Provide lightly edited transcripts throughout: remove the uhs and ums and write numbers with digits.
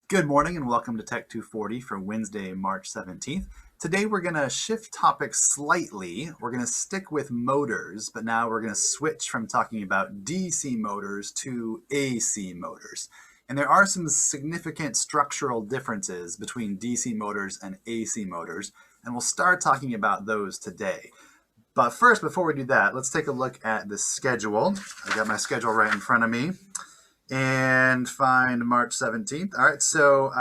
Good morning and welcome to Tech 240 for Wednesday, March 17th. Today we're going to shift topics slightly. We're going to stick with motors, but now we're going to switch from talking about DC motors to AC motors. And there are some significant structural differences between DC motors and AC motors, and we'll start talking about those today. But first, before we do that, let's take a look at the schedule. I got my schedule right in front of me and find March 17th. All right, so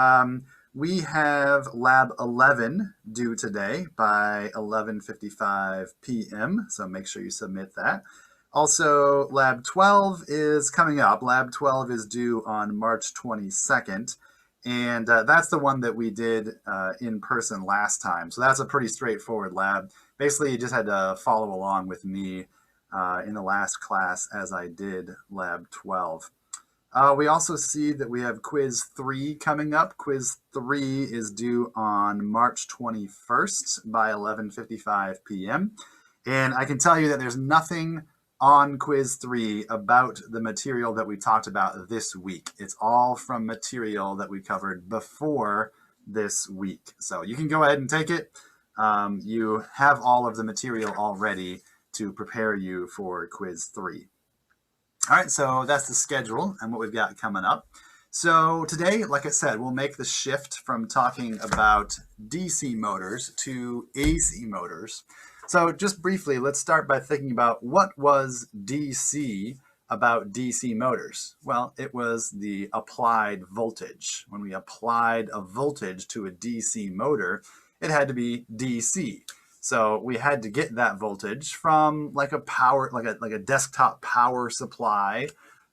we have Lab 11 due today by 11:55 p.m., so make sure you submit that. Also, Lab 12 is coming up. Lab 12 is due on March 22nd, and that's the one that we did in person last time. So that's a pretty straightforward lab. Basically, you just had to follow along with me in the last class as I did Lab 12. We also see that we have Quiz 3 coming up. Quiz 3 is due on March 21st by 11:55 p.m. And I can tell you that there's nothing on Quiz 3 about the material that we talked about this week. It's all from material that we covered before this week. So you can go ahead and take it. You have all of the material already to prepare you for Quiz 3. All right, so that's the schedule and what we've got coming up. So today, like I said, we'll make the shift from talking about DC motors to AC motors. So just briefly, let's start by thinking about what was DC about DC motors. Well, it was the applied voltage. When we applied a voltage to a DC motor, it had to be DC. So we had to get that voltage from like a power, like a desktop power supply,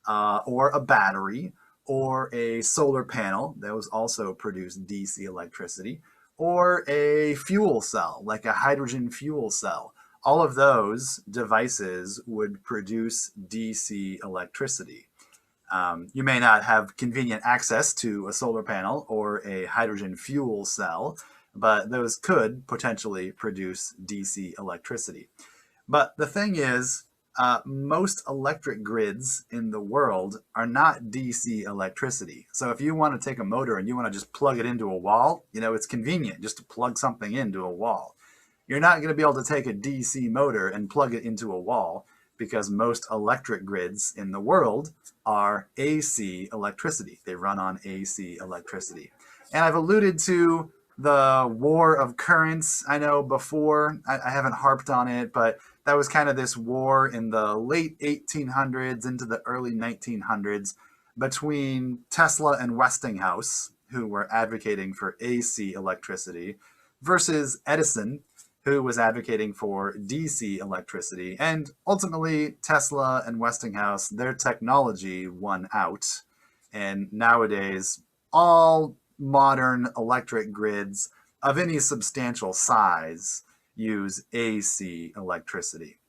or a battery, or a solar panel that was also produced DC electricity, or a fuel cell, like a hydrogen fuel cell. All of those devices would produce DC electricity. You may not have convenient access to a solar panel or a hydrogen fuel cell, but those could potentially produce DC electricity. But the thing is, most electric grids in the world are not DC electricity. So if you want to take a motor and you want to just plug it into a wall, it's convenient just to plug something into a wall. You're not going to be able to take a DC motor and plug it into a wall because most electric grids in the world are AC electricity. They run on AC electricity. And I've alluded to the war of currents. I know before, I haven't harped on it, but that was kind of this war in the late 1800s into the early 1900s between Tesla and Westinghouse, who were advocating for AC electricity, versus Edison, who was advocating for DC electricity. And ultimately, Tesla and Westinghouse, their technology won out. And nowadays, all modern electric grids of any substantial size use AC electricity.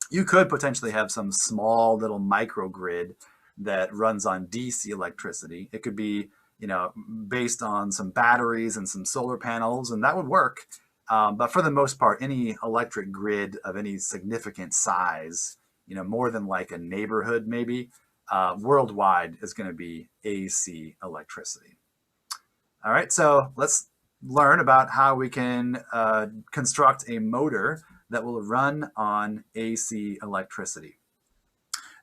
You could potentially have some small little microgrid that runs on DC electricity. It could be, based on some batteries and some solar panels, and that would work. But for the most part, any electric grid of any significant size, more than like a neighborhood maybe, worldwide is going to be AC electricity. All right, so let's learn about how we can construct a motor that will run on AC electricity.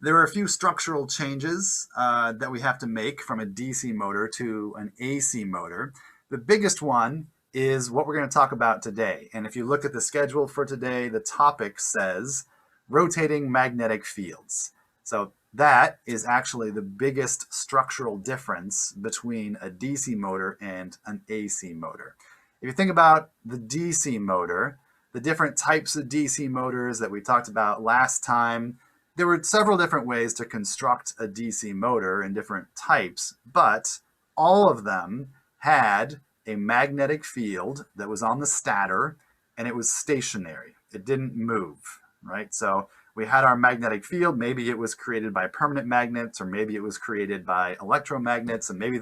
There are a few structural changes that we have to make from a DC motor to an AC motor. The biggest one is what we're going to talk about today. And if you look at the schedule for today, the topic says rotating magnetic fields. So that is actually the biggest structural difference between a DC motor and an AC motor. If you think about the DC motor, the different types of DC motors that we talked about last time, there were several different ways to construct a DC motor in different types, but all of them had a magnetic field that was on the stator, and it was stationary. It didn't move, right? So we had our magnetic field. Maybe it was created by permanent magnets, or maybe it was created by electromagnets, and maybe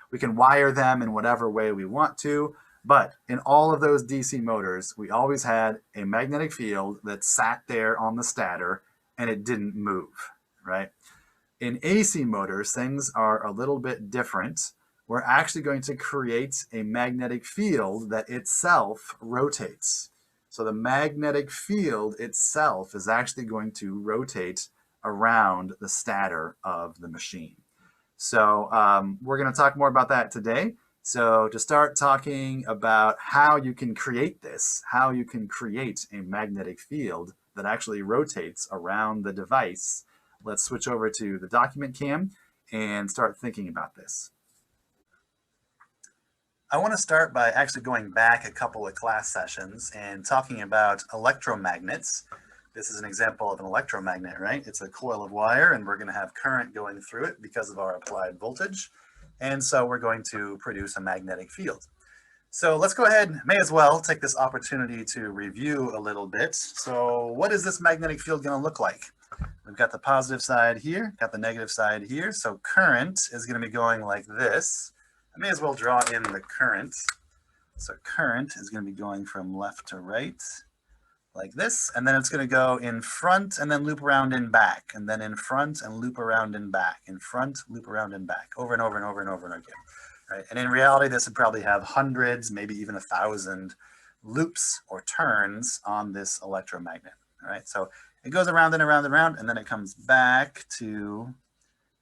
we can wire them in whatever way we want to. But in all of those DC motors, we always had a magnetic field that sat there on the stator, and it didn't move, right? In AC motors, things are a little bit different. we're actually going to create a magnetic field that itself rotates. So the magnetic field itself is actually going to rotate around the stator of the machine. So we're going to talk more about that today. So to start talking about how you can create this, how you can create a magnetic field that actually rotates around the device, let's switch over to the document cam and start thinking about this. I want to start by actually going back a couple of class sessions and talking about electromagnets. This is an example of an electromagnet, right? It's a coil of wire, and we're going to have current going through it because of our applied voltage. And so we're going to produce a magnetic field. So let's go ahead, may as well take this opportunity to review a little bit. So what is this magnetic field going to look like? We've got the positive side here, got the negative side here. So current is going to be going like this. I may as well draw in the current. So current is going to be going from left to right like this, and then it's going to go in front and then loop around and back, and then in front and loop around and back, in front, loop around and back, over and over and over and over and again. Right? And in reality, this would probably have hundreds, maybe even 1,000 loops or turns on this electromagnet. All right, so it goes around and around and around, and then it comes back to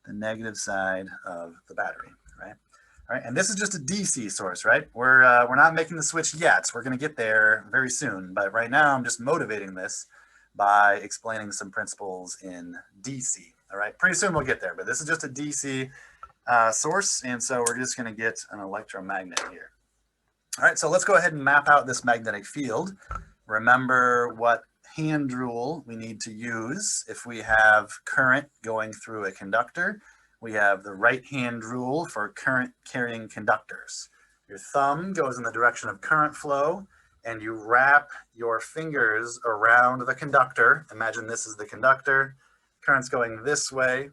the negative side of the battery. Right? All right, and this is just a DC source, right? We're not making the switch yet. We're going to get there very soon, but right now I'm just motivating this by explaining some principles in DC. All right, pretty soon we'll get there, but this is just a DC source, and so we're just going to get an electromagnet here. All right, so let's go ahead and map out this magnetic field. Remember what hand rule we need to use if we have current going through a conductor. We have the right-hand rule for current carrying conductors. Your thumb goes in the direction of current flow, and you wrap your fingers around the conductor. Imagine this is the conductor. Current's going this way.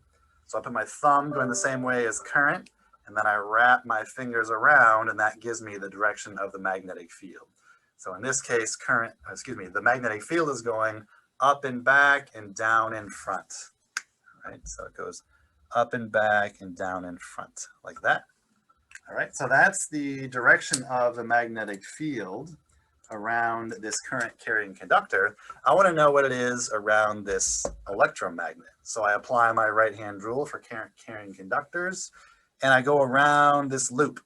So I put my thumb going the same way as current, and then I wrap my fingers around, and that gives me the direction of the magnetic field. So in this case, the magnetic field is going up and back and down in front. Right? So it goes up and back and down in front like that. All right, so that's the direction of the magnetic field around this current carrying conductor. I want to know what it is around this electromagnet. So I apply my right-hand rule for current carrying conductors, and I go around this loop.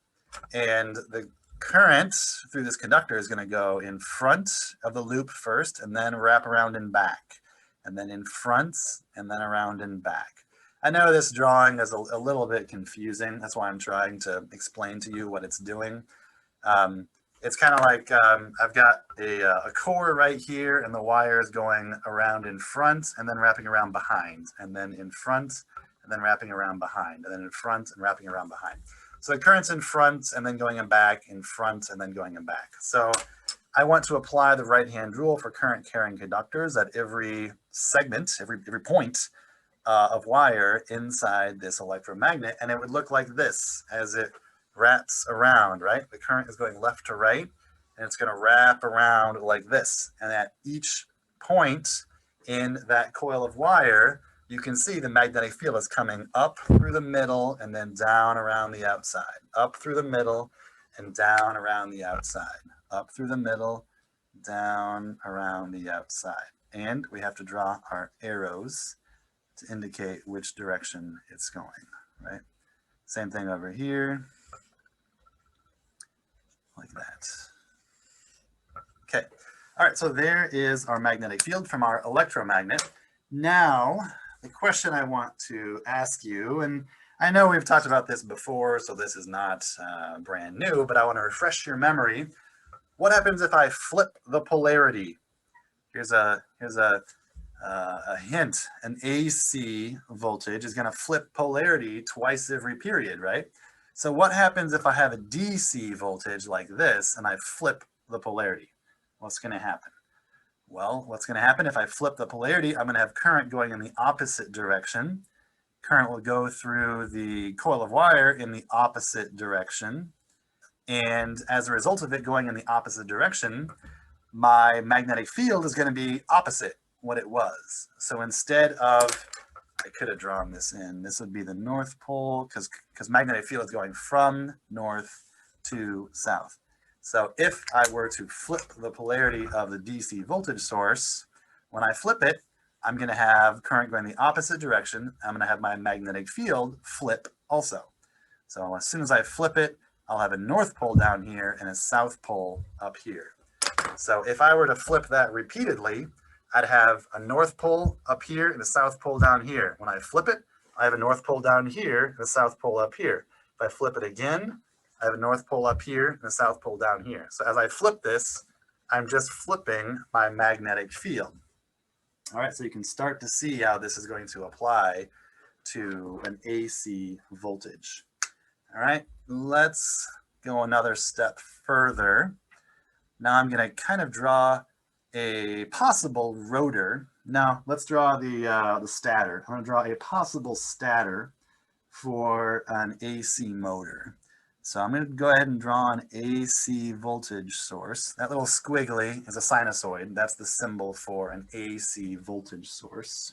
And the current through this conductor is going to go in front of the loop first, and then wrap around and back, and then in front, and then around and back. I know this drawing is a little bit confusing. That's why I'm trying to explain to you what it's doing. It's kind of like I've got a core right here, and the wire is going around in front and then wrapping around behind, and then in front and then wrapping around behind, and then in front and wrapping around behind. So the current's in front and then going and back, in front and then going and back. So I want to apply the right-hand rule for current carrying conductors at every segment, every point of wire inside this electromagnet, and it would look like this as it wraps around, right? The current is going left to right, and it's going to wrap around like this. And at each point in that coil of wire, you can see the magnetic field is coming up through the middle and then down around the outside, up through the middle and down around the outside, up through the middle, down around the outside. And we have to draw our arrows to indicate which direction it's going, right? Same thing over here, like that. Okay, all right, so there is our magnetic field from our electromagnet. Now, the question I want to ask you, and I know we've talked about this before, so this is not brand new, but I want to refresh your memory. What happens if I flip the polarity? Here's a hint. An AC voltage is going to flip polarity twice every period, right? So what happens if I have a DC voltage like this and I flip the polarity? What's going to happen? Well, what's going to happen if I flip the polarity? I'm going to have current going in the opposite direction. Current will go through the coil of wire in the opposite direction. And as a result of it going in the opposite direction, my magnetic field is going to be opposite what it was. So instead of I could have drawn this in. This would be the North Pole because magnetic field is going from north to south. So if I were to flip the polarity of the DC voltage source, when I flip it, I'm going to have current going the opposite direction. I'm going to have my magnetic field flip also. So as soon as I flip it, I'll have a north pole down here and a south pole up here. So if I were to flip that repeatedly, I'd have a north pole up here and a south pole down here. When I flip it, I have a north pole down here and a south pole up here. If I flip it again, I have a north pole up here and a south pole down here. So as I flip this, I'm just flipping my magnetic field. All right, so you can start to see how this is going to apply to an AC voltage. All right, let's go another step further. Now I'm going to kind of draw a possible rotor. Now let's draw the stator. I'm going to draw a possible stator for an AC motor. So I'm going to go ahead and draw an AC voltage source. That little squiggly is a sinusoid. That's the symbol for an AC voltage source.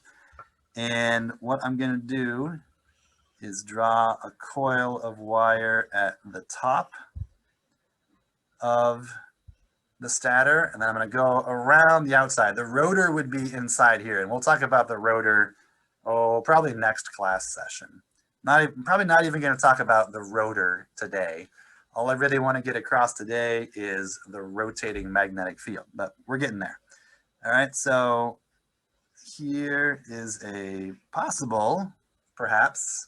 And what I'm going to do is draw a coil of wire at the top of the stator, and then I'm going to go around the outside. The rotor would be inside here, and we'll talk about the rotor, probably next class session. Probably not even going to talk about the rotor today. All I really want to get across today is the rotating magnetic field, but we're getting there. All right, so here is a possible, perhaps,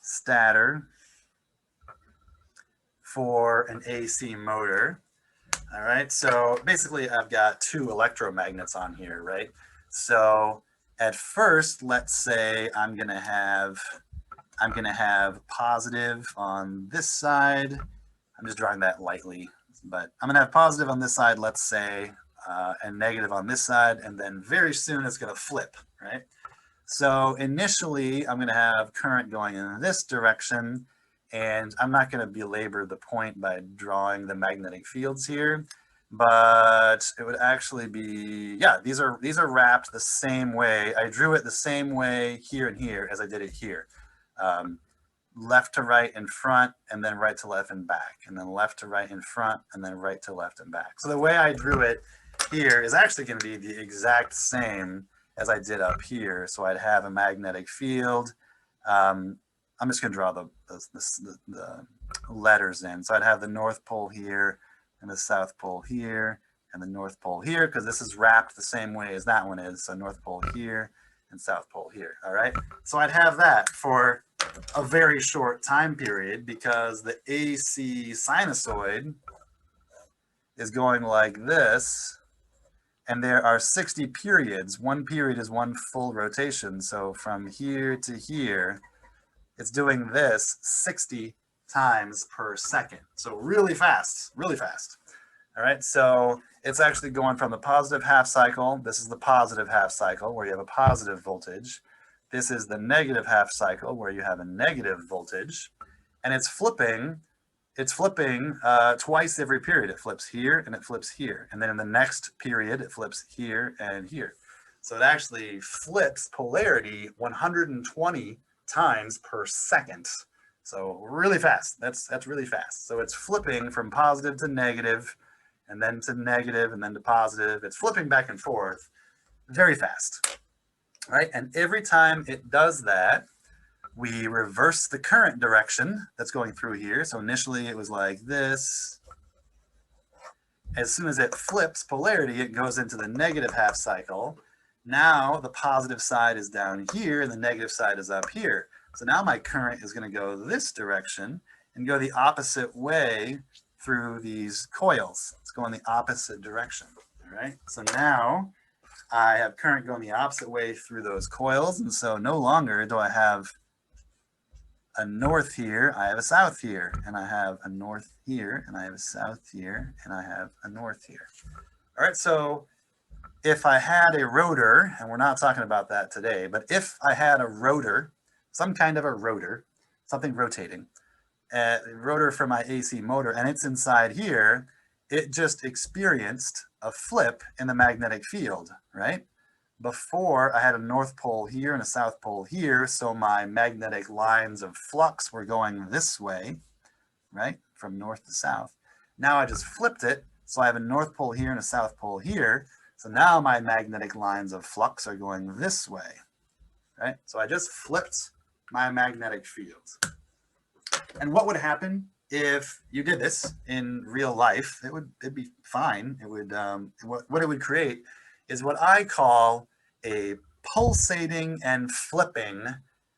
stator for an AC motor. All right, so basically I've got two electromagnets on here, right? So at first, let's say I'm gonna have positive on this side. I'm just drawing that lightly, but I'm gonna have positive on this side, let's say, and negative on this side, and then very soon it's gonna flip, right? So initially I'm gonna have current going in this direction, and I'm not going to belabor the point by drawing the magnetic fields here, but it would actually be, yeah, these are wrapped the same way. I drew it the same way here and here as I did it here. Left to right in front, and then right to left and back, and then left to right in front, and then right to left and back. So the way I drew it here is actually going to be the exact same as I did up here. So I'd have a magnetic field. I'm just going to draw the letters in. So I'd have the North Pole here and the South Pole here and the North Pole here, because this is wrapped the same way as that one is. So North Pole here and South Pole here. All right. So I'd have that for a very short time period because the AC sinusoid is going like this. And there are 60 periods. One period is one full rotation. So from here to here, it's doing this 60 times per second. So really fast, really fast. All right, so it's actually going from the positive half cycle. This is the positive half cycle where you have a positive voltage. This is the negative half cycle where you have a negative voltage. And it's flipping twice every period. It flips here and it flips here. And then in the next period, it flips here and here. So it actually flips polarity 120 times per second. So really fast. That's really fast. So it's flipping from positive to negative, and then to negative, and then to positive. It's flipping back and forth very fast. All right, and every time it does that, we reverse the current direction that's going through here. So initially it was like this. As soon as it flips polarity, it goes into the negative half cycle. Now the positive side is down here and the negative side is up here. So now my current is going to go this direction and go the opposite way through these coils. It's going the opposite direction. All right. So now I have current going the opposite way through those coils. And so no longer do I have a north here, I have a south here, and I have a north here, and I have a south here, and I have a north here. All right, so if I had a rotor, and we're not talking about that today, but if I had a rotor, some kind of a rotor, something rotating, a rotor for my AC motor, and it's inside here, it just experienced a flip in the magnetic field, right? before I had a north pole here and a south pole here, so my magnetic lines of flux were going this way, right, from north to south. Now I just flipped it, so I have a north pole here and a south pole here, so now my magnetic lines of flux are going this way, right? So I just flipped my magnetic fields. And what would happen if you did this in real life? It'd be fine. It would what it would create is what I call a pulsating and flipping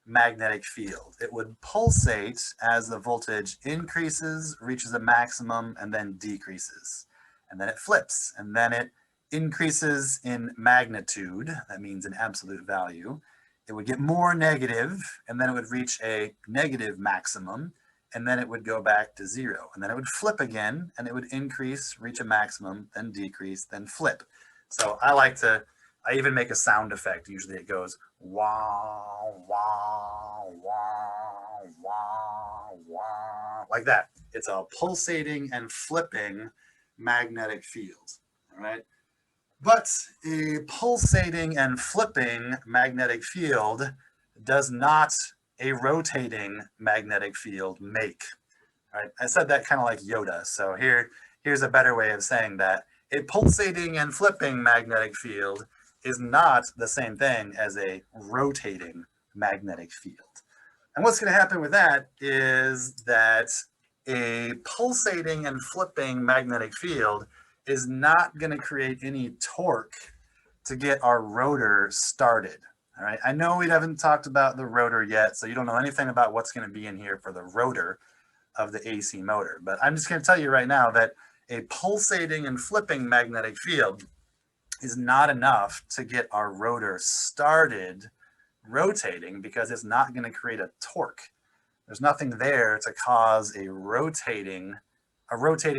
magnetic field. It would pulsate as the voltage increases, reaches a maximum, and then decreases. And then it flips, and then it increases in magnitude. That means in absolute value. It would get more negative, and then it would reach a negative maximum, and then it would go back to 0. And then it would flip again, and it would increase, reach a maximum, then decrease, then flip. So I even make a sound effect. Usually it goes wah, wah, wah, wah, wah, like that. It's a pulsating and flipping magnetic field, all right? But a pulsating and flipping magnetic field does not a rotating magnetic field make. All right? I said that kind of like Yoda. So here's a better way of saying that. A pulsating and flipping magnetic field is not the same thing as a rotating magnetic field. And what's going to happen with that is that a pulsating and flipping magnetic field is not going to create any torque to get our rotor started. All right, I know we haven't talked about the rotor yet, so you don't know anything about what's going to be in here for the rotor of the AC motor. But I'm just going to tell you right now that a pulsating and flipping magnetic field is not enough to get our rotor started rotating because it's not going to create a torque. There's nothing there to cause a rotating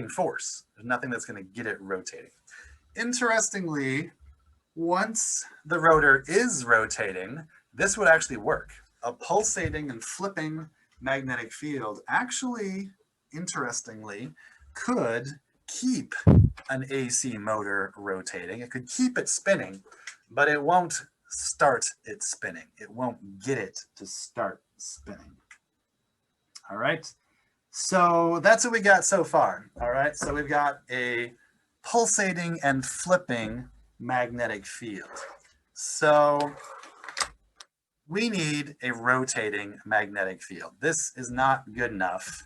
force. There's nothing that's going to get it rotating. Interestingly, once the rotor is rotating, this would actually work. A pulsating and flipping magnetic field actually, interestingly, could keep an AC motor rotating. It could keep it spinning, but it won't start it spinning. It won't get it to start spinning. All right. So that's what we got so far. All right. So we've got a pulsating and flipping magnetic field. So we need a rotating magnetic field. This is not good enough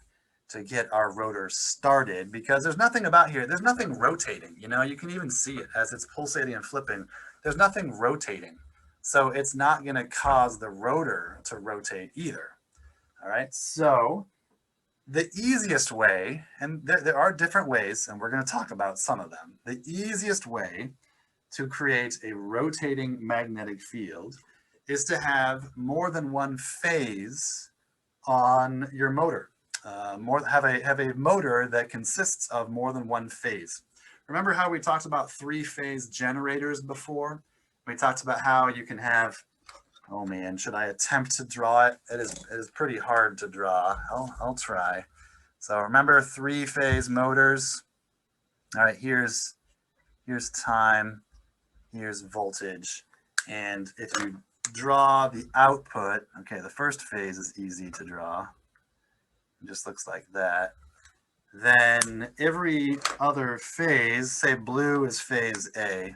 to get our rotor started because there's nothing about here. There's nothing rotating. You know, you can even see it as it's pulsating and flipping. There's nothing rotating. So it's not going to cause the rotor to rotate either. All right. So the easiest way, and there are different ways, and we're going to talk about some of them. The easiest way to create a rotating magnetic field is to have more than one phase on your motor. Have a motor that consists of more than one phase. Remember how we talked about three-phase generators before? We talked about how you can have, oh man, should I attempt to draw it? It is pretty hard to draw. I'll try. So remember three-phase motors. All right, here's time, here's voltage. And if you draw the output, okay, the first phase is easy to draw. It just looks like that. Then every other phase, say blue is phase A.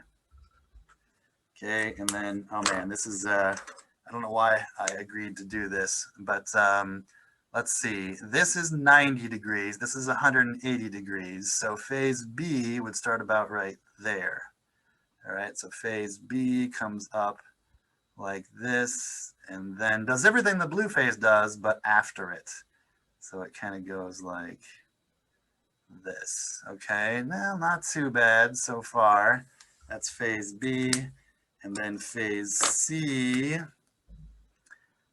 Okay, and then, oh man, this is, I don't know why I agreed to do this, but let's see. This is 90 degrees. This is 180 degrees. So phase B would start about right there. All right, so phase B comes up like this, and then does everything the blue phase does, but after it. So it kind of goes like this. Okay, well, not too bad so far. That's phase B. And then phase C.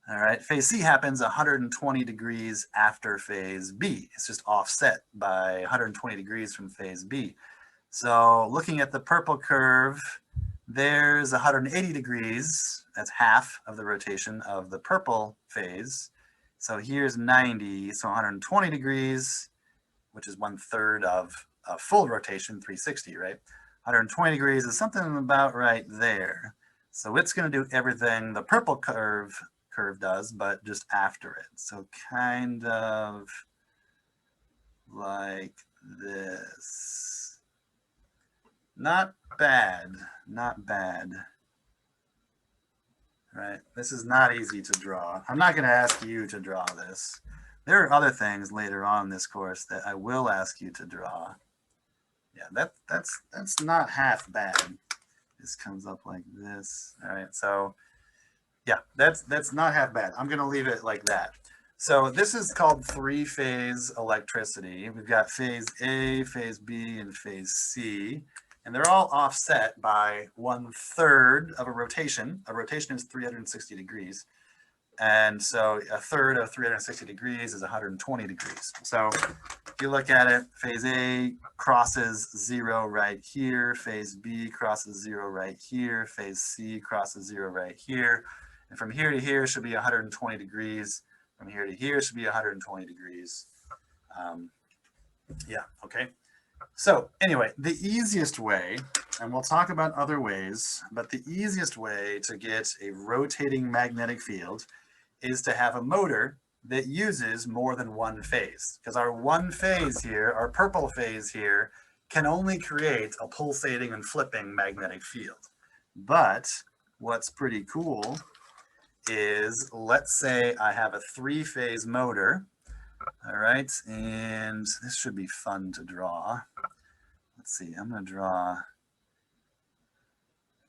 All right, phase C happens 120 degrees after phase B. It's just offset by 120 degrees from phase B. So looking at the purple curve, there's 180 degrees. That's half of the rotation of the purple phase. So here's 90, so 120 degrees, which is 1/3 of a full rotation, 360, right? 120 degrees is something about right there. So it's going to do everything the purple curve does, but just after it. So kind of like this. Not bad, not bad. Right? This is not easy to draw. I'm not going to ask you to draw this. There are other things later on in this course that I will ask you to draw. Yeah, that's not half bad. This comes up like this. All right, so yeah, that's not half bad. I'm going to leave it like that. So this is called three-phase electricity. We've got phase A, phase B, and phase C. And they're all offset by 1/3 of a rotation. A rotation is 360 degrees. And so a third of 360 degrees is 120 degrees. So if you look at it, phase A crosses 0 right here. Phase B crosses 0 right here. Phase C crosses 0 right here. And from here to here should be 120 degrees. From here to here should be 120 degrees. Yeah, okay. So anyway, the easiest way, and we'll talk about other ways, but the easiest way to get a rotating magnetic field is to have a motor that uses more than one phase. Because our one phase here, our purple phase here, can only create a pulsating and flipping magnetic field. But what's pretty cool is, let's say I have a three-phase motor. All right, and this should be fun to draw. Let's see, I'm going to draw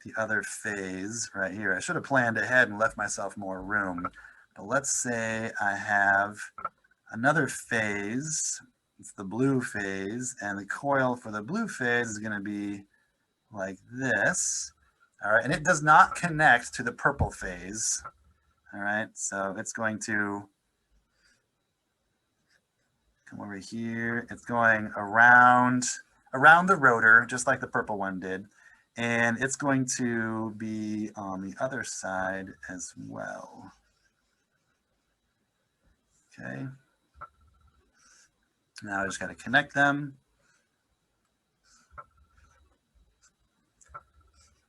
the other phase right here. I should have planned ahead and left myself more room. But let's say I have another phase. It's the blue phase, and the coil for the blue phase is going to be like this. All right, and it does not connect to the purple phase. All right, so it's going to come over here. It's going around the rotor, just like the purple one did. And it's going to be on the other side as well. Okay. Now I just got to connect them.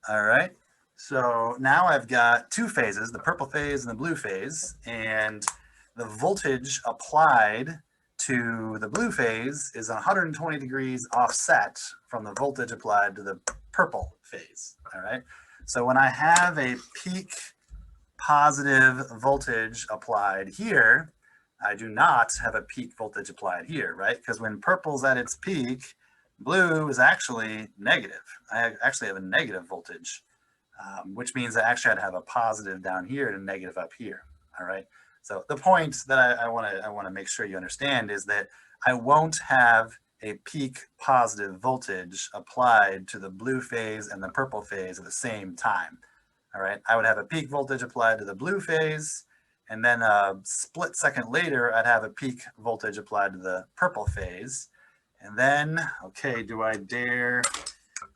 All right. So now I've got two phases, the purple phase and the blue phase, and the voltage applied to the blue phase is 120 degrees offset from the voltage applied to the purple phase. All right. So when I have a peak positive voltage applied here, I do not have a peak voltage applied here, right? Because when purple's at its peak, blue is actually negative. I actually have a negative voltage, which means I actually had to have a positive down here and a negative up here. All right. So the point that I want to make sure you understand is that I won't have a peak positive voltage applied to the blue phase and the purple phase at the same time. All right. I would have a peak voltage applied to the blue phase, and then a split second later, I'd have a peak voltage applied to the purple phase. And then, okay, do I dare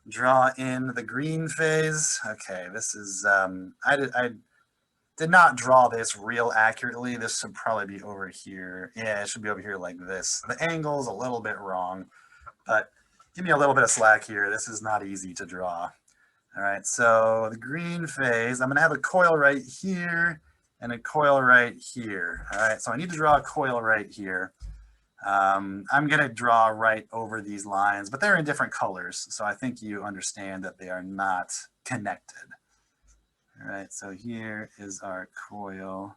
draw in the green phase? Okay, this is, I did not draw this real accurately. This should probably be over here. Yeah, it should be over here like this. The angle's a little bit wrong, but give me a little bit of slack here. This is not easy to draw. All right, so the green phase, I'm gonna have a coil right here and a coil right here. All right, so I need to draw a coil right here. I'm gonna draw right over these lines, but they're in different colors, so I think you understand that they are not connected. All right, so here is our coil,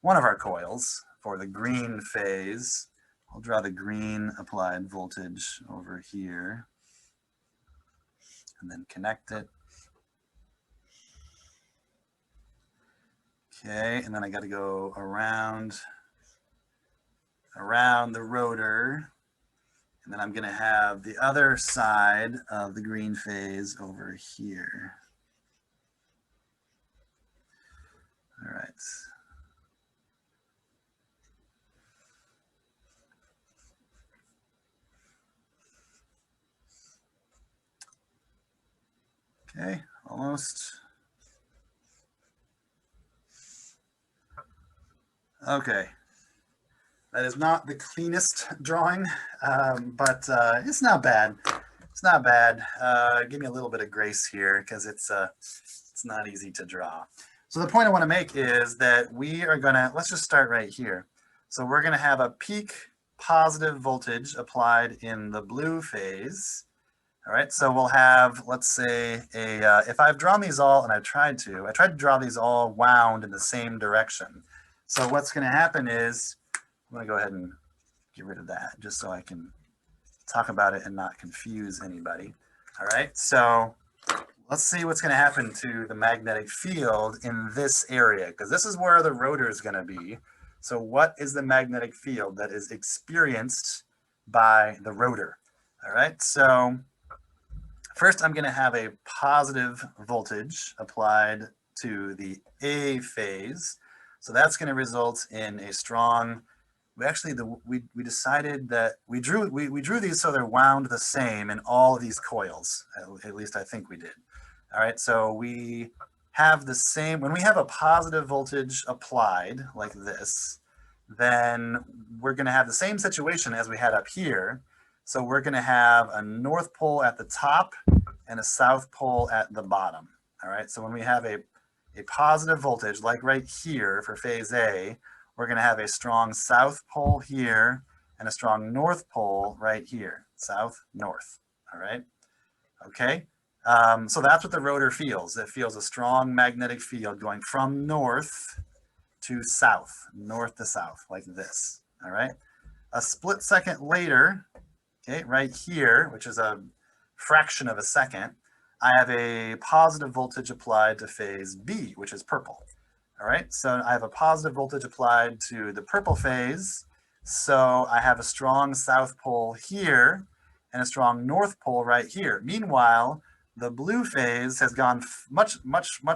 one of our coils for the green phase. I'll draw the green applied voltage over here and then connect it. Okay, and then I got to go around the rotor, and then I'm going to have the other side of the green phase over here. All right. Okay, almost. Okay. That is not the cleanest drawing, but it's not bad. It's not bad. Give me a little bit of grace here because it's It's not easy to draw. So the point I want to make is that we are going to, let's just start right here. So we're going to have a peak positive voltage applied in the blue phase. All right, so we'll have, let's say, if I've drawn these all, and I tried to draw these all wound in the same direction. So what's going to happen is, I'm going to go ahead and get rid of that just so I can talk about it and not confuse anybody. All right, so let's see what's going to happen to the magnetic field in this area, because this is where the rotor is going to be. So what is the magnetic field that is experienced by the rotor? All right, so first I'm going to have a positive voltage applied to the A phase. So that's going to result in a strong, we decided that we drew these so they're wound the same in all of these coils. At least I think we did. All right, so we have the same, when we have a positive voltage applied like this, then we're going to have the same situation as we had up here. So we're going to have a north pole at the top and a south pole at the bottom. All right, so when we have a positive voltage, like right here for phase A, we're going to have a strong south pole here and a strong north pole right here, south, north. All right, okay. So that's what the rotor feels. It feels a strong magnetic field going from north to south, like this. All right. A split second later, okay, right here, which is a fraction of a second, I have a positive voltage applied to phase B, which is purple. All right, so I have a positive voltage applied to the purple phase. So I have a strong south pole here and a strong north pole right here. Meanwhile, the blue phase has gone much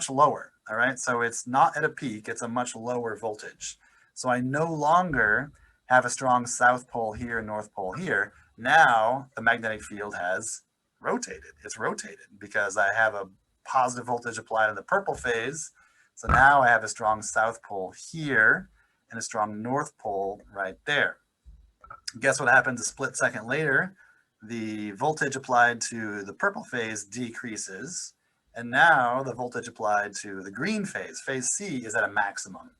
lower. All right, so it's not at a peak, it's a much lower voltage. So I no longer have a strong south pole here, north pole here. Now the magnetic field has rotated. It's rotated because I have a positive voltage applied in the purple phase. So now I have a strong south pole here and a strong north pole right there. Guess what happens a split second later? The voltage applied to the purple phase decreases, and now the voltage applied to the green phase, phase C, is at a maximum.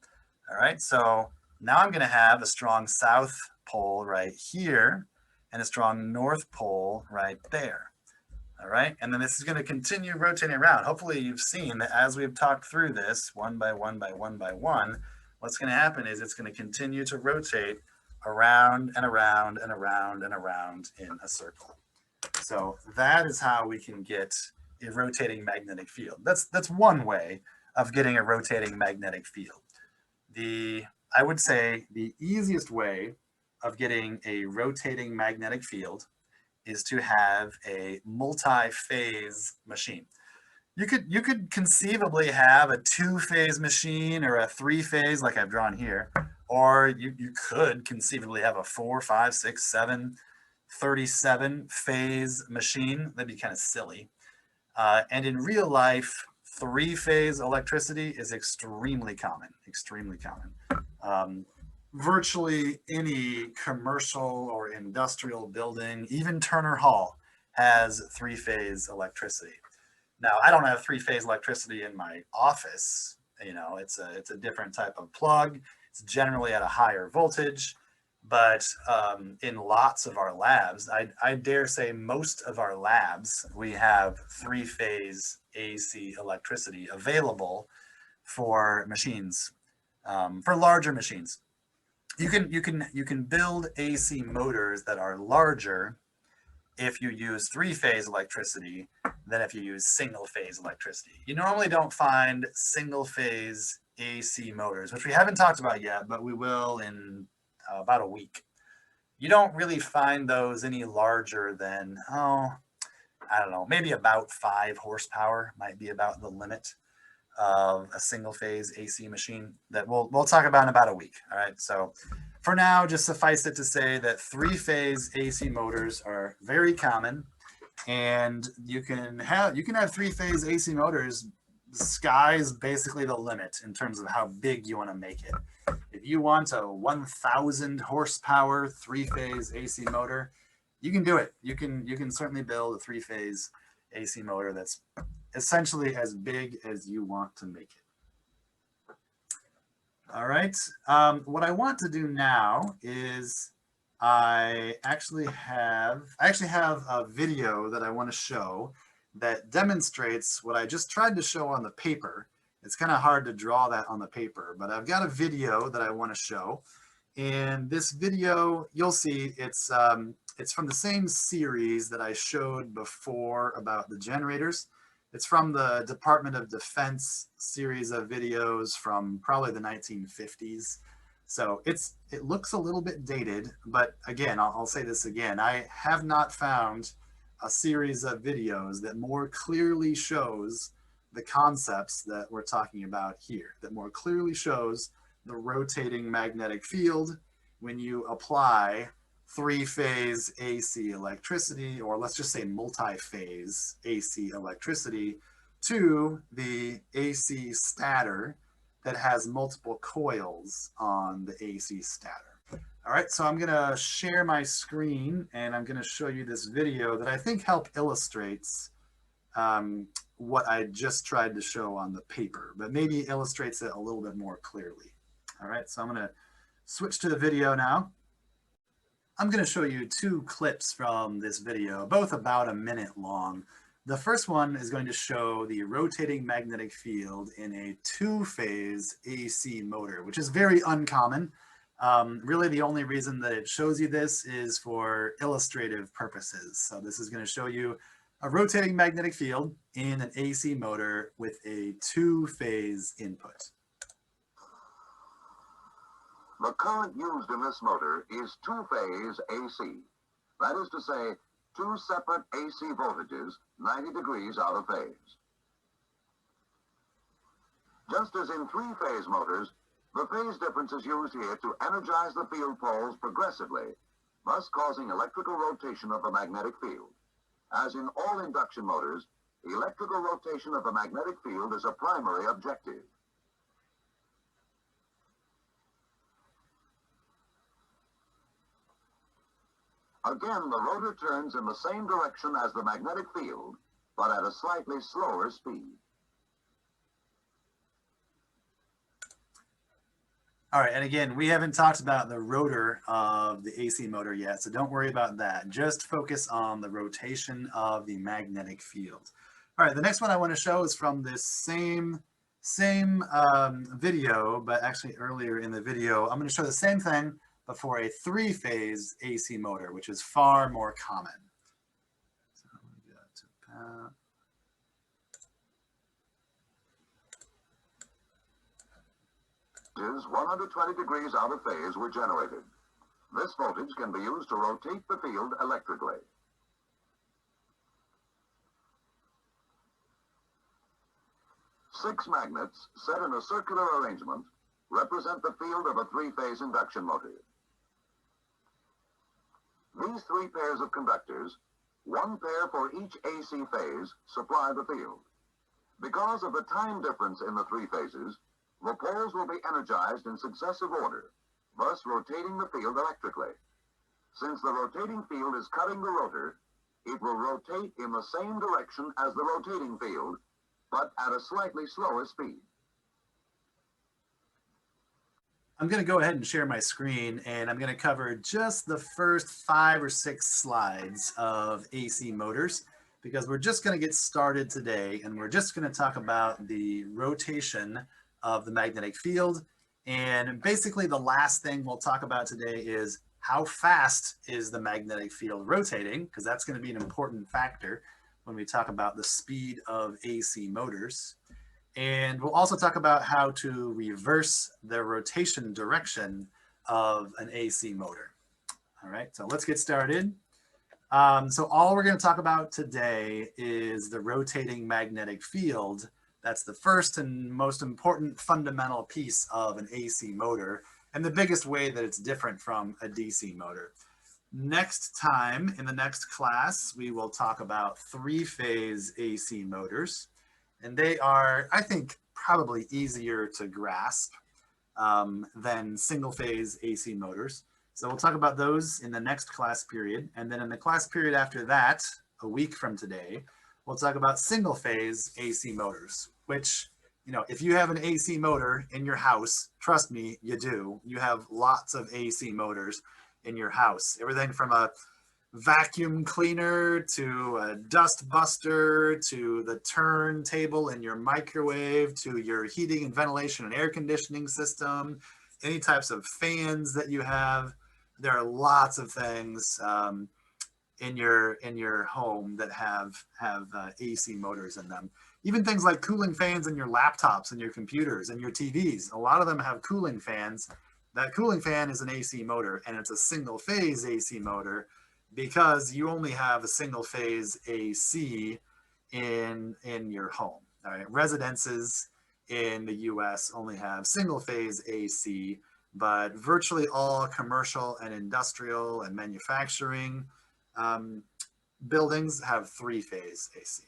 All right, so now I'm going to have a strong south pole right here and a strong north pole right there. All right, and then this is going to continue rotating around. Hopefully you've seen that as we've talked through this one by one by one by one, what's going to happen is it's going to continue to rotate around and around and around and around in a circle. So that is how we can get a rotating magnetic field. That's one way of getting a rotating magnetic field. I would say the easiest way of getting a rotating magnetic field is to have a multi-phase machine. You could conceivably have a 2-phase machine or a 3-phase like I've drawn here, or you could conceivably have a 4, 5, 6, 7, 37 phase machine. That'd be kind of silly. And in real life, 3-phase electricity is extremely common, virtually any commercial or industrial building, even Turner Hall, has 3-phase electricity. Now, I don't have 3-phase electricity in my office. You know, it's a different type of plug. It's generally at a higher voltage, but in lots of our labs, I dare say most of our labs, we have 3-phase AC electricity available for machines, for larger machines. You can build AC motors that are larger if you use 3-phase electricity than if you use single-phase electricity. You normally don't find single-phase AC motors, which we haven't talked about yet, but we will in about a week. You don't really find those any larger than, I don't know, maybe about 5 horsepower might be about the limit of a single-phase AC machine that we'll talk about in about a week. All right, so for now, just suffice it to say that 3-phase AC motors are very common, and you can have 3-phase AC motors. The sky's basically the limit in terms of how big you want to make it. If you want a 1,000 horsepower 3-phase AC motor, you can do it. You can certainly build a 3-phase AC motor that's essentially as big as you want to make it. All right, what I want to do now is I actually have a video that I want to show that demonstrates what I just tried to show on the paper. It's kind of hard to draw that on the paper, but I've got a video that I want to show. And this video, you'll see it's from the same series that I showed before about the generators. It's from the Department of Defense series of videos from probably the 1950s. So it looks a little bit dated, but again, I'll say this again. I have not found a series of videos that more clearly shows the concepts that we're talking about here, that more clearly shows the rotating magnetic field when you apply three-phase AC electricity, or let's just say multi-phase AC electricity, to the AC stator that has multiple coils on the AC stator. All right, so I'm gonna share my screen and I'm gonna show you this video that I think illustrates what I just tried to show on the paper, but maybe illustrates it a little bit more clearly. All right, so I'm gonna switch to the video now. I'm gonna show you two clips from this video, both about a minute long. The first one is going to show the rotating magnetic field in a two-phase AC motor, which is very uncommon. Really, the only reason that it shows you this is for illustrative purposes. So this is going to show you a rotating magnetic field in an AC motor with a two-phase input. The current used in this motor is two-phase AC. That is to say, two separate AC voltages 90 degrees out of phase. Just as in three-phase motors, the phase difference is used here to energize the field poles progressively, thus causing electrical rotation of the magnetic field. As in all induction motors, the electrical rotation of the magnetic field is a primary objective. Again, the rotor turns in the same direction as the magnetic field, but at a slightly slower speed. All right, and again, we haven't talked about the rotor of the AC motor yet, so don't worry about that. Just focus on the rotation of the magnetic field. All right, the next one I want to show is from this same video, but actually earlier in the video, I'm going to show the same thing, but for a three-phase AC motor, which is far more common. So we go to Is 120 degrees out of phase were generated. This voltage can be used to rotate the field electrically. Six magnets set in a circular arrangement represent the field of a three-phase induction motor. These three pairs of conductors, one pair for each AC phase, supply the field. Because of the time difference in the three phases, the poles will be energized in successive order, thus rotating the field electrically. Since the rotating field is cutting the rotor, it will rotate in the same direction as the rotating field, but at a slightly slower speed. I'm going to go ahead and share my screen, and I'm going to cover just the first 5 or 6 slides of AC motors, because we're just going to get started today, and we're just going to talk about the rotation of the magnetic field. And basically the last thing we'll talk about today is how fast is the magnetic field rotating, because that's going to be an important factor when we talk about the speed of AC motors. And we'll also talk about how to reverse the rotation direction of an AC motor. All right, so let's get started. So all we're going to talk about today is the rotating magnetic field. That's the first and most important fundamental piece of an AC motor, and the biggest way that it's different from a DC motor. Next time, in the next class, we will talk about three-phase AC motors. And they are, I think, probably easier to grasp than single-phase AC motors. So we'll talk about those in the next class period. And then in the class period after that, a week from today, we'll talk about single phase AC motors, which, you know, if you have an AC motor in your house, trust me, you do. You have lots of AC motors in your house. Everything from a vacuum cleaner to a dust buster to the turntable in your microwave to your heating and ventilation and air conditioning system, any types of fans that you have. There are lots of things in your home that have AC motors in them. Even things like cooling fans in your laptops and your computers and your TVs. A lot of them have cooling fans. That cooling fan is an AC motor, and it's a single phase AC motor because you only have a single phase AC in your home. All right, residences in the US only have single phase AC, but virtually all commercial and industrial and manufacturing um, buildings have three-phase AC.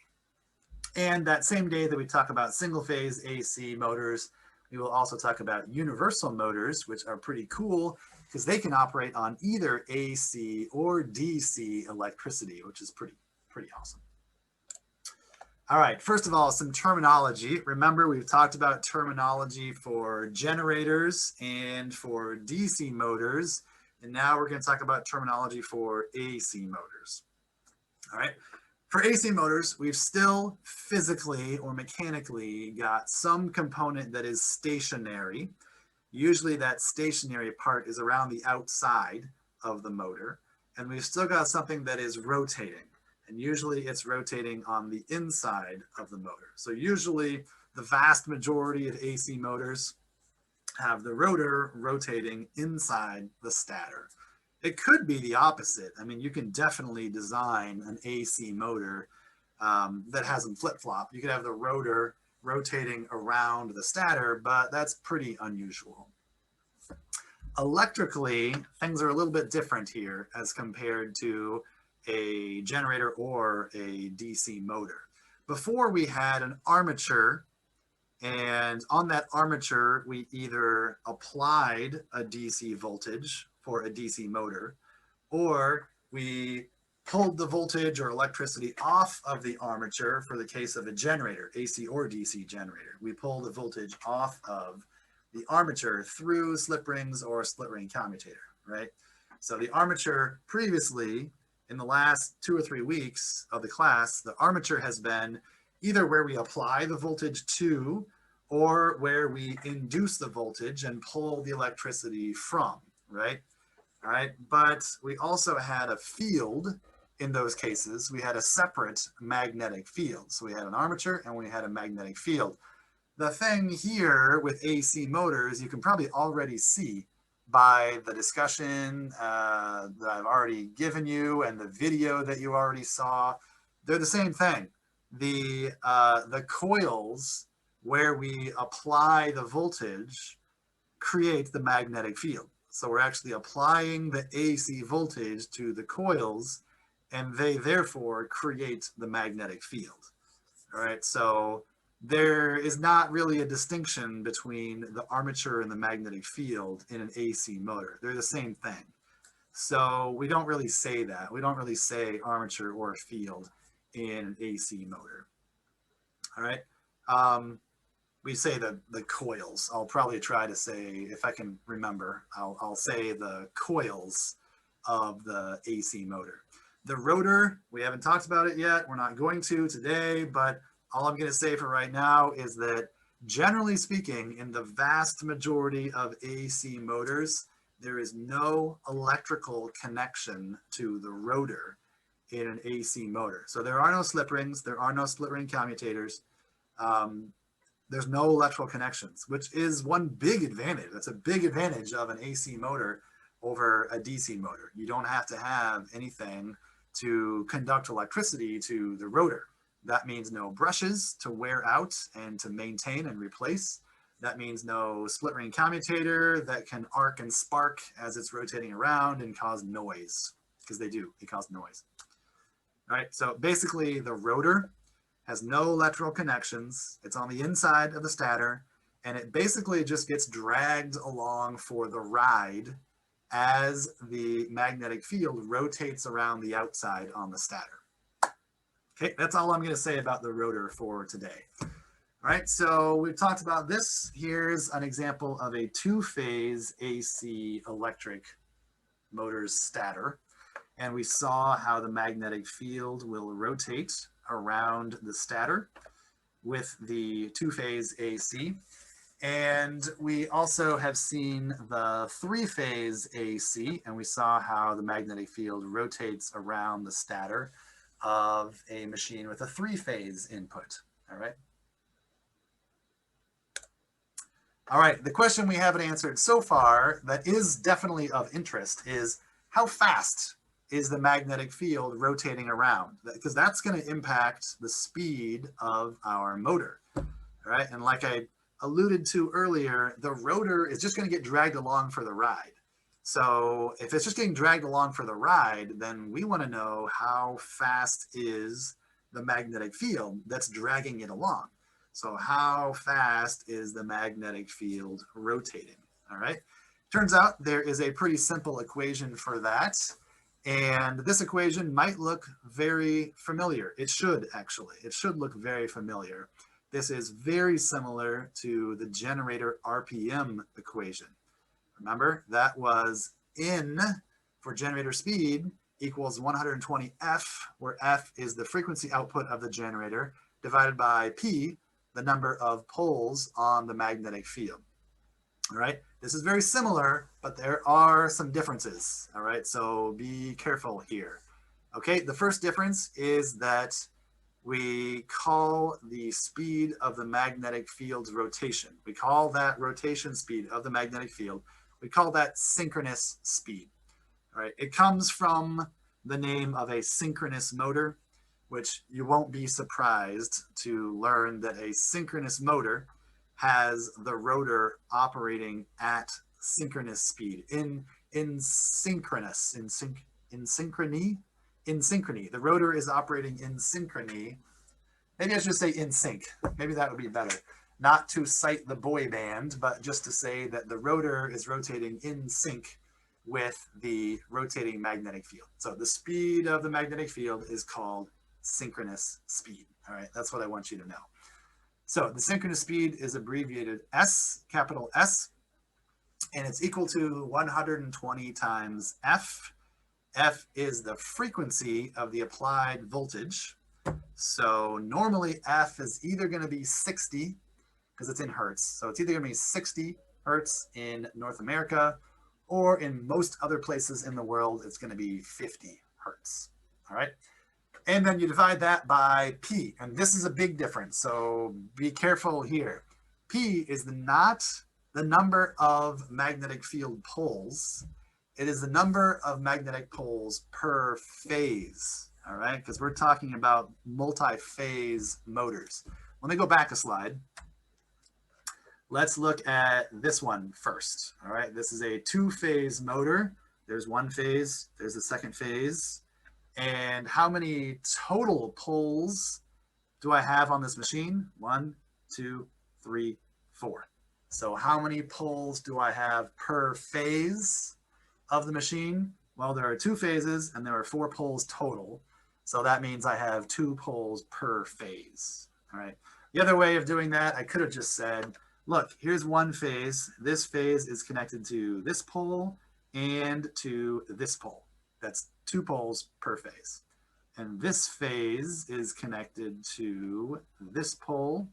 And that same day that we talk about single-phase AC motors, we will also talk about universal motors, which are pretty cool because they can operate on either AC or DC electricity, which is pretty awesome. All right, first of all, some terminology. Remember, we've talked about terminology for generators and for DC motors, and now we're going to talk about terminology for AC motors. All right, for AC motors, we've still physically or mechanically got some component that is stationary. Usually that stationary part is around the outside of the motor, and we've still got something that is rotating. And usually it's rotating on the inside of the motor. So usually the vast majority of AC motors have the rotor rotating inside the stator. It could be the opposite. I mean, you can definitely design an AC motor that has them flip-flop. You could have the rotor rotating around the stator, but that's pretty unusual. Electrically, things are a little bit different here as compared to a generator or a DC motor. Before we had an armature, and on that armature, we either applied a DC voltage for a DC motor, or we pulled the voltage or electricity off of the armature for the case of a generator, AC or DC generator. We pull the voltage off of the armature through slip rings or a split ring commutator, right? So the armature previously, in the last 2 or 3 weeks of the class, the armature has been either where we apply the voltage to or where we induce the voltage and pull the electricity from, right? All right, but we also had a field in those cases. We had a separate magnetic field. So we had an armature and we had a magnetic field. The thing here with AC motors, you can probably already see by the discussion that I've already given you and the video that you already saw, they're the same thing. The coils where we apply the voltage create the magnetic field. So we're actually applying the AC voltage to the coils, and they therefore create the magnetic field. All right, so there is not really a distinction between the armature and the magnetic field in an AC motor. They're the same thing. So we don't really say that. We don't really say armature or field in an AC motor. All right. We say the coils. I'll probably try to say, if I can remember, I'll say the coils of the AC motor. The rotor, we haven't talked about it yet. We're not going to today, but all I'm going to say for right now is that generally speaking, in the vast majority of AC motors, there is no electrical connection to the rotor in an AC motor. So there are no slip rings, there are no split ring commutators. There's no electrical connections, which is one big advantage. That's a big advantage of an AC motor over a DC motor. You don't have to have anything to conduct electricity to the rotor. That means no brushes to wear out and to maintain and replace. That means no split ring commutator that can arc and spark as it's rotating around and cause noise, because they cause noise. All right, so basically the rotor has no electrical connections. It's on the inside of the stator, and it basically just gets dragged along for the ride as the magnetic field rotates around the outside on the stator. Okay, that's all I'm going to say about the rotor for today. All right, so we've talked about this. Here's an example of a two-phase AC electric motor's stator. And we saw how the magnetic field will rotate around the stator with the two-phase AC. And we also have seen the three-phase AC, and we saw how the magnetic field rotates around the stator of a machine with a three-phase input. All right. All right, the question we haven't answered so far that is definitely of interest is how fast is the magnetic field rotating around? Because that's going to impact the speed of our motor. All right, and like I alluded to earlier, the rotor is just going to get dragged along for the ride. So if it's just getting dragged along for the ride, then we want to know how fast is the magnetic field that's dragging it along. So how fast is the magnetic field rotating? All right. Turns out there is a pretty simple equation for that. And this equation might look very familiar. It should actually. It should look very familiar. This is very similar to the generator RPM equation. Remember, that was N for generator speed equals 120 F, where F is the frequency output of the generator, divided by P, the number of poles on the magnetic field. All right, this is very similar, but there are some differences. All right, so be careful here. Okay, the first difference is that we call the speed of the magnetic field's rotation. We call that rotation speed of the magnetic field, we call that synchronous speed. All right, it comes from the name of a synchronous motor, which you won't be surprised to learn that a synchronous motor has the rotor operating at synchronous speed, in synchrony. The rotor is operating in synchrony. Maybe I should say in sync. Maybe that would be better. Not to cite the boy band, but just to say that the rotor is rotating in sync with the rotating magnetic field. So the speed of the magnetic field is called synchronous speed. All right, that's what I want you to know. So the synchronous speed is abbreviated S, capital S, and it's equal to 120 times F. F is the frequency of the applied voltage. So normally F is either going to be 60, because it's in hertz. So it's either going to be 60 hertz in North America, or in most other places in the world, it's going to be 50 hertz. All right. And then you divide that by P. And this is a big difference. So be careful here. P is not the number of magnetic field poles. It is the number of magnetic poles per phase. All right. Because we're talking about multi-phase motors. Let me go back a slide. Let's look at this one first. All right. This is a two-phase motor. There's one phase. There's a second phase. And how many total poles do I have on this machine? 1, 2, 3, 4. So how many poles do I have per phase of the machine? Well, there are two phases and there are 4 poles total. So that means I have 2 poles per phase. All right. The other way of doing that, I could have just said, look, here's one phase. This phase is connected to this pole and to this pole. That's 2 poles per phase. And this phase is connected to this pole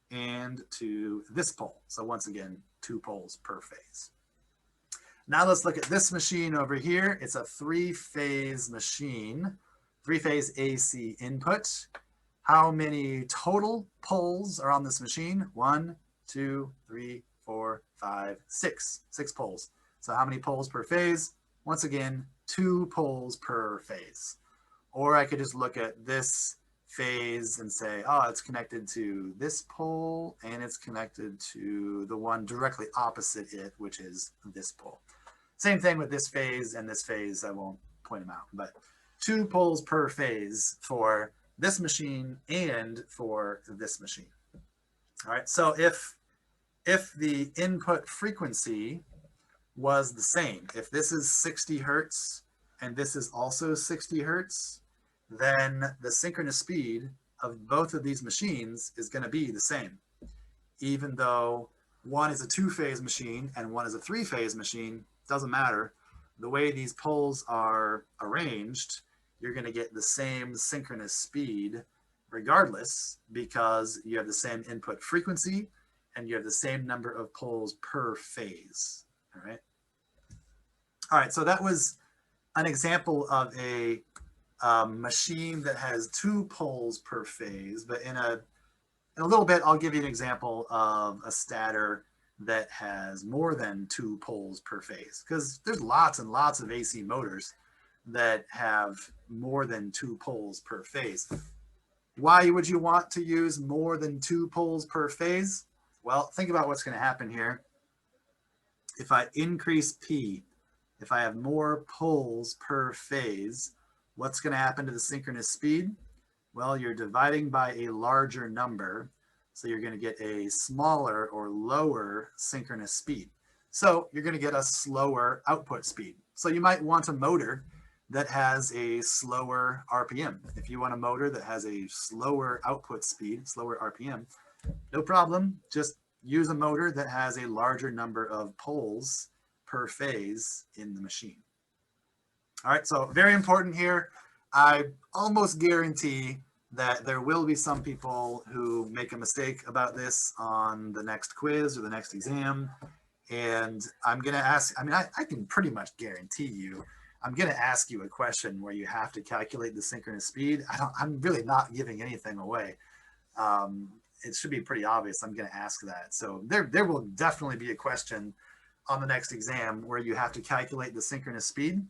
and to this pole. So once again, 2 poles per phase. Now let's look at this machine over here. It's a 3-phase machine, 3-phase AC input. How many total poles are on this machine? 1, 2, 3, 4, 5, 6. 6 poles. So how many poles per phase? Once again, 2 poles per phase. Or I could just look at this phase and say, oh, it's connected to this pole and it's connected to the one directly opposite it, which is this pole. Same thing with this phase and this phase. I won't point them out, but 2 poles per phase for this machine and for this machine. All right, so if the input frequency was the same, if this is 60 hertz and this is also 60 hertz, then the synchronous speed of both of these machines is going to be the same. Even though one is a two-phase machine and one is a three-phase machine, doesn't matter. The way these poles are arranged, you're going to get the same synchronous speed regardless, because you have the same input frequency and you have the same number of poles per phase. All right, so that was an example of a machine that has two poles per phase, but in a little bit, I'll give you an example of a stator that has more than two poles per phase, because there's lots and lots of AC motors that have more than two poles per phase. Why would you want to use more than two poles per phase? Well, think about what's going to happen here. If I increase P, if I have more poles per phase, what's going to happen to the synchronous speed? Well, you're dividing by a larger number, so you're going to get a smaller or lower synchronous speed. So you're going to get a slower output speed. So you might want a motor that has a slower RPM. If you want a motor that has a slower output speed, slower RPM, no problem. Just use a motor that has a larger number of poles per phase in the machine. All right, so very important here. I almost guarantee that there will be some people who make a mistake about this on the next quiz or the next exam. And I'm going to ask, I can pretty much guarantee you, I'm going to ask you a question where you have to calculate the synchronous speed. I'm really not giving anything away. It should be pretty obvious I'm going to ask that. So there will definitely be a question on the next exam where you have to calculate the synchronous speed.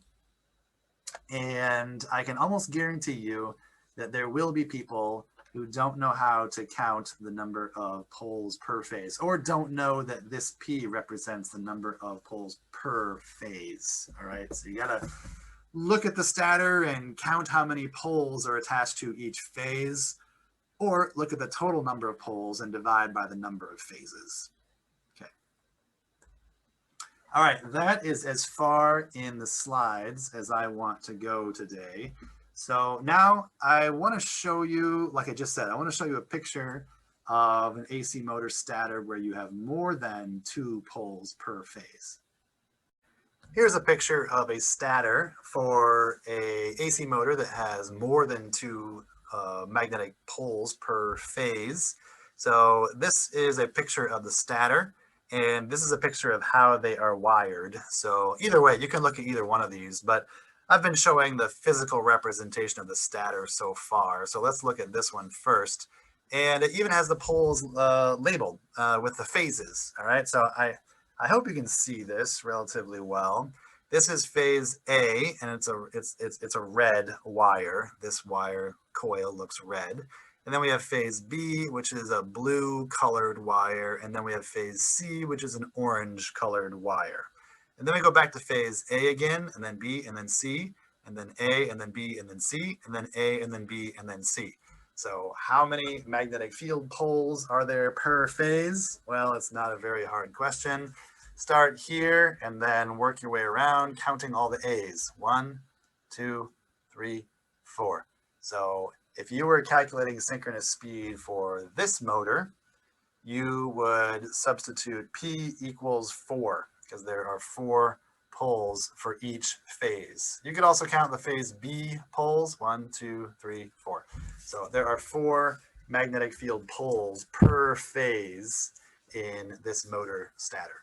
And I can almost guarantee you that there will be people who don't know how to count the number of poles per phase, or don't know that this P represents the number of poles per phase. All right, so you gotta look at the stator and count how many poles are attached to each phase, or look at the total number of poles and divide by the number of phases. Okay. All right, that is as far in the slides as I want to go today. So now I want to show you, like I just said, I want to show you a picture of an AC motor stator where you have more than two poles per phase. Here's a picture of a stator for a AC motor that has more than two magnetic poles per phase. So this is a picture of the stator, and this is a picture of how they are wired. So either way, you can look at either one of these, but I've been showing the physical representation of the stator so far. So let's look at this one first. And it even has the poles labeled with the phases. All right, so I hope you can see this relatively well. This is phase A, and it's a red wire. This wire coil looks red. And then we have phase B, which is a blue colored wire. And then we have phase C, which is an orange colored wire. And then we go back to phase A again, and then B, and then C, and then A, and then B, and then C, and then A, and then B, and then C. So how many magnetic field poles are there per phase? Well, it's not a very hard question. Start here and then work your way around, counting all the A's. 1, 2, 3, 4. So if you were calculating synchronous speed for this motor, you would substitute P equals 4, because there are 4 poles for each phase. You could also count the phase B poles, 1, 2, 3, 4. So there are 4 magnetic field poles per phase in this motor stator.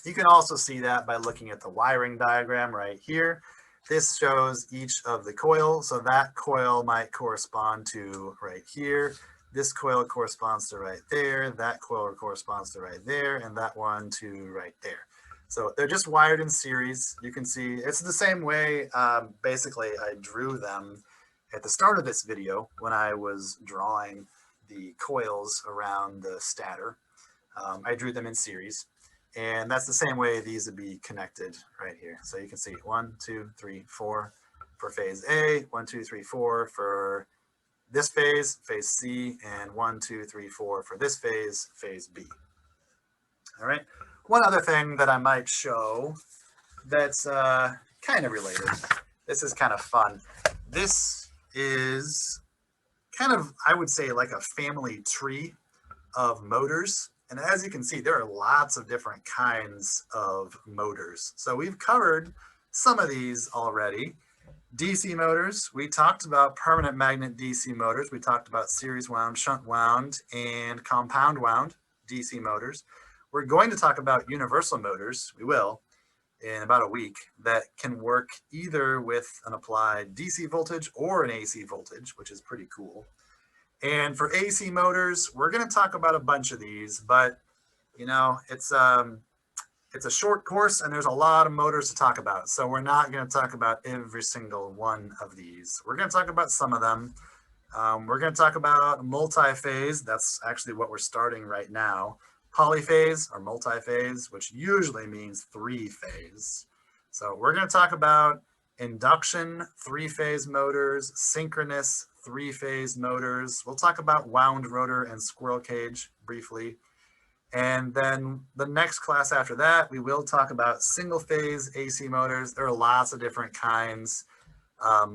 You can also see that by looking at the wiring diagram right here. This shows each of the coils. So that coil might correspond to right here. This coil corresponds to right there. That coil corresponds to right there. And that one to right there. So they're just wired in series. You can see it's the same way, basically, I drew them at the start of this video when I was drawing the coils around the stator. I drew them in series. And that's the same way these would be connected right here. So you can see 1, 2, 3, 4 for phase A, 1, 2, 3, 4 for this phase, phase C, and 1, 2, 3, 4 for this phase, phase B. All right. One other thing that I might show that's kind of related. This is kind of fun. This is kind of, I would say, like a family tree of motors. And as you can see, there are lots of different kinds of motors. So we've covered some of these already. DC motors, we talked about permanent magnet DC motors. We talked about series wound, shunt wound, and compound wound DC motors. We're going to talk about universal motors, we will, in about a week, that can work either with an applied DC voltage or an AC voltage, which is pretty cool. And for AC motors, we're going to talk about a bunch of these, but you know, it's a short course and there's a lot of motors to talk about. So we're not going to talk about every single one of these. We're going to talk about some of them. We're going to talk about multi-phase. That's actually what we're starting right now. Polyphase or multi-phase, which usually means three-phase. So we're going to talk about induction three-phase motors, synchronous three-phase motors. We'll talk about wound rotor and squirrel cage briefly. And then the next class after that, we will talk about single phase AC motors. There are lots of different kinds.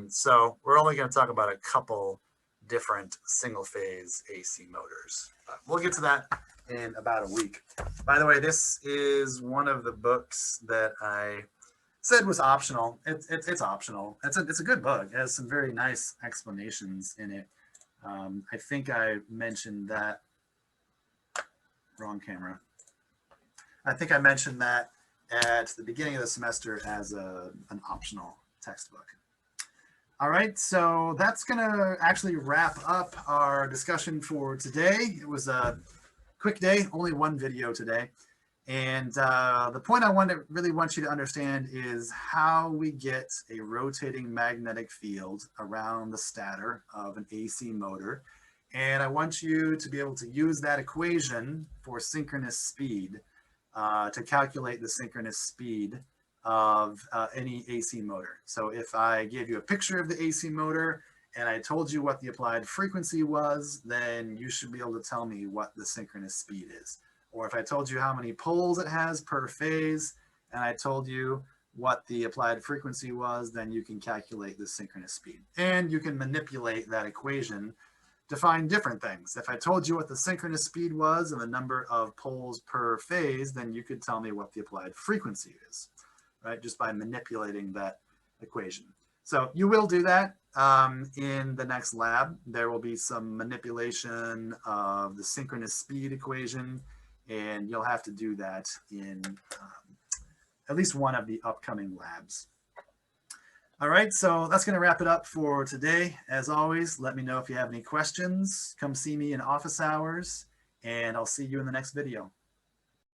So we're only going to talk about a couple different single phase AC motors. We'll get to that in about a week. By the way, this is one of the books that I said was optional. It's optional. It's a good book. It has some very nice explanations in it. I think I mentioned that. Wrong camera. I think I mentioned that at the beginning of the semester as an optional textbook. All right, so that's going to actually wrap up our discussion for today. It was a quick day, only one video today. And the point I really want you to understand is how we get a rotating magnetic field around the stator of an AC motor. And I want you to be able to use that equation for synchronous speed to calculate the synchronous speed of any AC motor. So if I gave you a picture of the AC motor and I told you what the applied frequency was, then you should be able to tell me what the synchronous speed is. Or if I told you how many poles it has per phase and I told you what the applied frequency was, then you can calculate the synchronous speed. And you can manipulate that equation to find different things. If I told you what the synchronous speed was and the number of poles per phase, then you could tell me what the applied frequency is, right? Just by manipulating that equation. So you will do that in the next lab. There will be some manipulation of the synchronous speed equation, and you'll have to do that in at least one of the upcoming labs. All right, so that's going to wrap it up for today. As always, let me know if you have any questions. Come see me in office hours, and I'll see you in the next video.